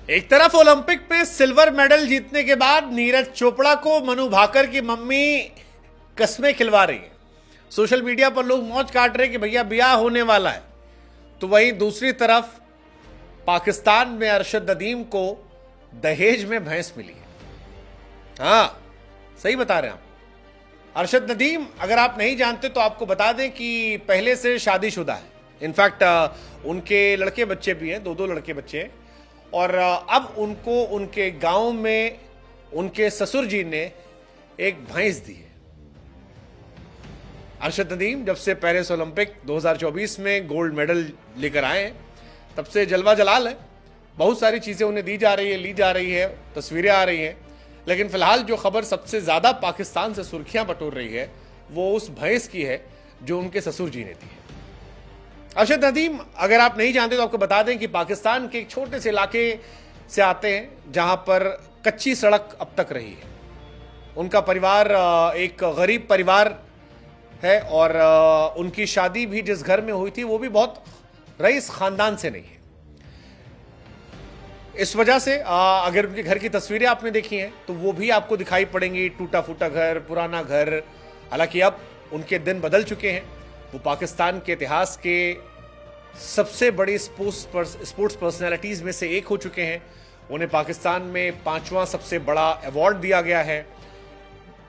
एक तरफ ओलंपिक में सिल्वर मेडल जीतने के बाद नीरज चोपड़ा को मनु भाकर की मम्मी कस्में खिलवा रही है। सोशल मीडिया पर लोग मौज काट रहे हैं कि भैया ब्याह होने वाला है। तो वहीं दूसरी तरफ पाकिस्तान में अरशद नदीम को दहेज में भैंस मिली है। हाँ, सही बता रहे हैं आप। अरशद नदीम, अगर आप नहीं जानते तो आपको बता दें कि पहले से शादीशुदा है। इनफैक्ट उनके लड़के बच्चे भी हैं, दो लड़के बच्चे हैं। और अब उनको उनके गांव में उनके ससुर जी ने एक भैंस दी है। अरशद नदीम जब से पेरिस ओलंपिक 2024 में गोल्ड मेडल लेकर आए हैं, तब से जलवा जलाल है। बहुत सारी चीजें उन्हें दी जा रही है, ली जा रही है, तस्वीरें आ रही हैं। लेकिन फिलहाल जो खबर सबसे ज्यादा पाकिस्तान से सुर्खियां बटोर रही है वो उस भैंस की है जो उनके ससुर जी ने दी है। अरशद नदीम, अगर आप नहीं जानते तो आपको बता दें कि पाकिस्तान के एक छोटे से इलाके से आते हैं जहां पर कच्ची सड़क अब तक रही है। उनका परिवार एक गरीब परिवार है और उनकी शादी भी जिस घर में हुई थी वो भी बहुत रईस खानदान से नहीं है। इस वजह से अगर उनके घर की तस्वीरें आपने देखी हैं तो वो भी आपको दिखाई पड़ेंगी, टूटा फूटा घर, पुराना घर। हालांकि अब उनके दिन बदल चुके हैं। वो पाकिस्तान के इतिहास के सबसे बड़ी स्पोर्ट्स पर्सनैलिटीज में से एक हो चुके हैं। उन्हें पाकिस्तान में 5वां सबसे बड़ा अवार्ड दिया गया है।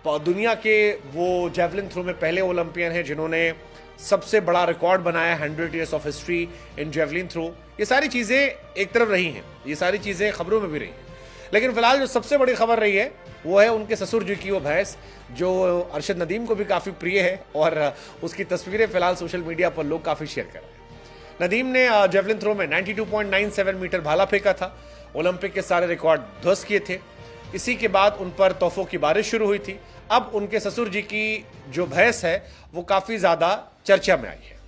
दुनिया के वो जेवलिन थ्रो में पहले ओलंपियन हैं जिन्होंने सबसे बड़ा रिकॉर्ड बनाया, 100 years of history in javelin throw. ये सारी चीजें एक तरफ रही हैं, ये सारी चीजें खबरों में भी रही हैं। लेकिन फिलहाल जो सबसे बड़ी खबर रही है वो है उनके ससुर जी की वो भैंस, जो अरशद नदीम को भी काफी प्रिय है और उसकी तस्वीरें फिलहाल सोशल मीडिया पर लोग काफी शेयर कर रहे हैं। नदीम ने जेवलिन थ्रो में 92.97 मीटर भाला फेंका था। ओलंपिक के सारे रिकॉर्ड ध्वस्त किए थे। इसी के बाद उन पर तोहफों की बारिश शुरू हुई थी। अब उनके ससुर जी की जो भैंस है वो काफी ज्यादा चर्चा में आई है।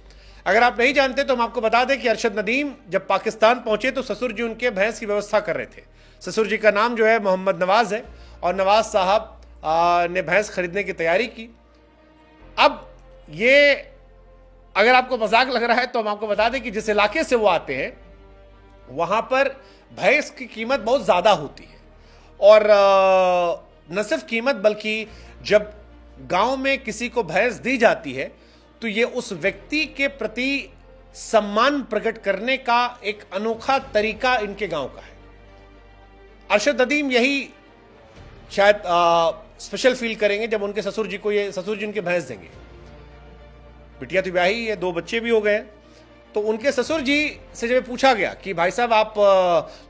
अगर आप नहीं जानते तो हम आपको बता दें कि अरशद नदीम जब पाकिस्तान पहुंचे तो ससुर जी उनके भैंस की व्यवस्था कर रहे थे। ससुर जी का नाम जो है मोहम्मद नवाज है और नवाज साहब ने भैंस खरीदने की तैयारी की। अब ये अगर आपको मजाक लग रहा है तो हम आपको बता दें कि जिस इलाके से वो आते हैं वहां पर भैंस की कीमत बहुत ज्यादा होती है। और न सिर्फ कीमत बल्कि जब गांव में किसी को भैंस दी जाती है तो ये उस व्यक्ति के प्रति सम्मान प्रकट करने का एक अनोखा तरीका इनके गांव का है। अरशद नदीम यही शायद स्पेशल फील करेंगे जब उनके ससुर जी उनके भैंस देंगे। बिटिया तो ब्याही है, 2 बच्चे भी हो गए। तो उनके ससुर जी से जब पूछा गया कि भाई साहब आप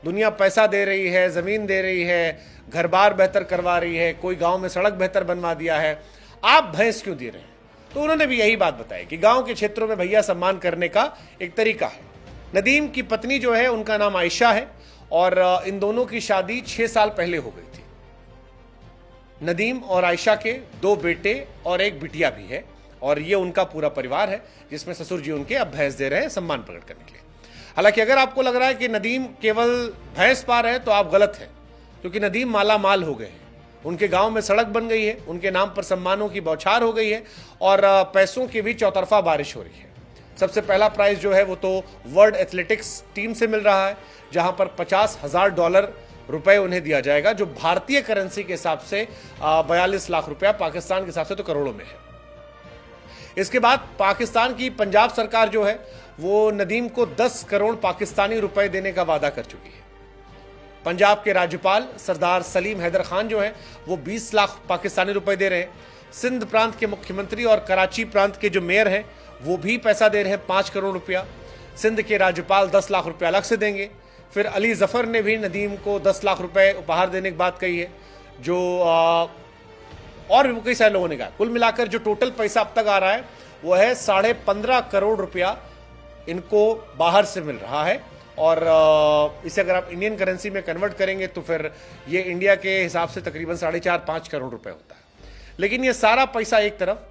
दुनिया पैसा दे रही है, जमीन दे रही है, घर बार बेहतर करवा रही है, कोई गांव में सड़क बेहतर बनवा दिया है, आप भैंस क्यों दे रहे हैं? तो उन्होंने भी यही बात बताई कि गांव के क्षेत्रों में भैया सम्मान करने का एक तरीका है। नदीम की पत्नी जो है उनका नाम आयशा है और इन दोनों की शादी 6 साल पहले हो गई थी। नदीम और आयशा के 2 बेटे और 1 बिटिया भी है और ये उनका पूरा परिवार है जिसमें ससुर जी उनके अब भैंस दे रहे हैं सम्मान प्रकट करने के लिए। हालांकि अगर आपको लग रहा है कि नदीम केवल भैंस पा रहे हैं तो आप गलत हैं, क्योंकि नदीम माला माल हो गए हैं। उनके गांव में सड़क बन गई है, उनके नाम पर सम्मानों की बौछार हो गई है और पैसों की भी चौतरफा बारिश हो रही है। सबसे पहला प्राइज जो है वो तो वर्ल्ड एथलेटिक्स टीम से मिल रहा है, जहां पर $50,000 रुपए उन्हें दिया जाएगा, जो भारतीय करेंसी के हिसाब से 42 लाख रुपया, पाकिस्तान के हिसाब से तो करोड़ों में है। इसके बाद पाकिस्तान की पंजाब सरकार जो है वो नदीम को 10 करोड़ पाकिस्तानी रुपए देने का वादा कर चुकी है। पंजाब के राज्यपाल सरदार सलीम हैदर खान जो है वो 20 लाख पाकिस्तानी रुपए दे रहे हैं। सिंध प्रांत के मुख्यमंत्री और कराची प्रांत के जो मेयर हैं वो भी पैसा दे रहे हैं, 5 करोड़ रुपया। सिंध के राज्यपाल 10 लाख रुपया अलग से देंगे। फिर अली जफर ने भी नदीम को 10 लाख रुपए उपहार देने की बात कही है, जो और भी कई सारे लोगों ने कहा। कुल मिलाकर जो टोटल पैसा अब तक आ रहा है वो है 15.5 करोड़ रुपया इनको बाहर से मिल रहा है। और इसे अगर आप इंडियन करेंसी में कन्वर्ट करेंगे तो फिर ये इंडिया के हिसाब से तकरीबन 4.5-5 करोड़ रुपए होता है। लेकिन ये सारा पैसा एक तरफ,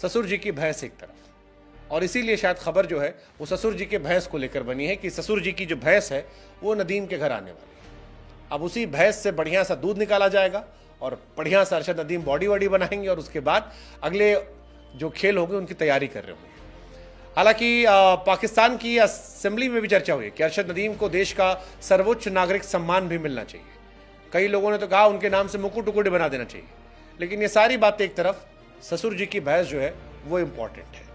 ससुर जी की भैंस एक तरफ, और इसीलिए शायद खबर जो है वो ससुर जी के भैंस को लेकर बनी है कि ससुर जी की जो भैंस है वो नदीम के घर आने वाली है। अब उसी भैंस से बढ़िया सा दूध निकाला जाएगा और बढ़िया सा अरशद नदीम बॉडी वॉडी बनाएंगे और उसके बाद अगले जो खेल होंगे उनकी तैयारी कर रहे होंगे। हालांकि पाकिस्तान की असेंबली में भी चर्चा हुई कि अरशद नदीम को देश का सर्वोच्च नागरिक सम्मान भी मिलना चाहिए। कई लोगों ने तो कहा उनके नाम से मुकुट उकुट बना देना चाहिए। लेकिन ये सारी बातें एक तरफ, ससुर जी की बहस जो है वो इंपॉर्टेंट है।